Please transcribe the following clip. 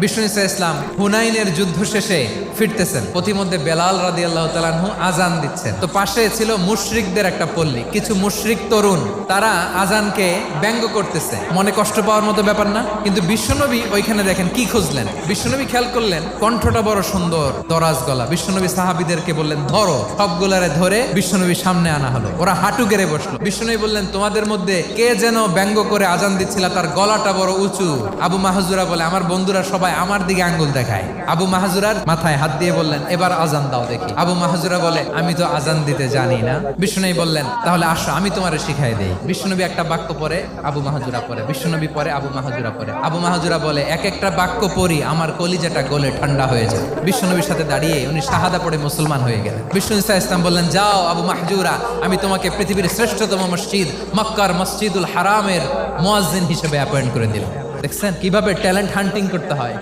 বিষ্ণু ইসা ইসলাম হুনাইনের যুদ্ধ শেষে ফিরতেছেন, পথিমধ্যে বেলাল রাদিয়াল্লাহু তাআলা আনহু আজান দিচ্ছেন। তো পাশে ছিল মুশরিকদের একটা পল্লী, কিছু মুশরিক তরুণ, তারা আজানকে ব্যঙ্গ করতেছে। মনে কষ্ট পাওয়ার মতো ব্যাপার না, কিন্তু বিশ্বনবী ওইখানে দেখেন কি খুঁজলেন। বিশ্বনবী খেয়াল করলেন কণ্ঠটা বড় সুন্দর, দরাজ গলা। বিশ্বনবী সাহাবীদেরকে বললেন ধরো, সবগুলারে ধরে বিশ্বনবী সামনে আনা হলো। ওরা হাঁটু গেড়ে বসলো। বিশ্বনবী বললেন তোমাদের মধ্যে কে যেন ব্যঙ্গ করে আজান দিচ্ছিল, তার গলাটা বড় উঁচু। আবু মাহজুরা বলে আমার বন্ধুরা সবাই আমার দিকে আঙ্গুল দেখায়। আবু মাহজুরার মাথায় হাত দিয়ে বললেন এবার আজান দাও দেখি। আবু মাহজুরা বলে আমি তো আজান দিতে জানি না। বিশ্বনবী বললেন তাহলে আসো আমি তোমারে শিখাই দেই। বিশ্বনবী একটা বাক্য পরে, আবু মাহজুরা পরে, বিশ্বনবী পরে, আবু মাহজুরা পরে। আবু মাহজুরা বলে এক একটা বাক্য পড়ি আমার কলিজাটা গলে ঠান্ডা হয়ে যায়। বিশ্বনবীর সাথে দাঁড়িয়ে উনি শাহাদা পড়ে মুসলমান হয়ে গেলেন। বিষ্ণু ইসা ইসলাম বললেন যাও আবু মাহজুরা, আমি তোমাকে পৃথিবীর শ্রেষ্ঠতম মসজিদ মক্কার মসজিদুল হারামের মুয়াজ্জিন হিসেবে অ্যাপয়েন্ট করে দিলাম। দেখছেন কিভাবে ট্যালেন্ট হান্টিং করতে হয়।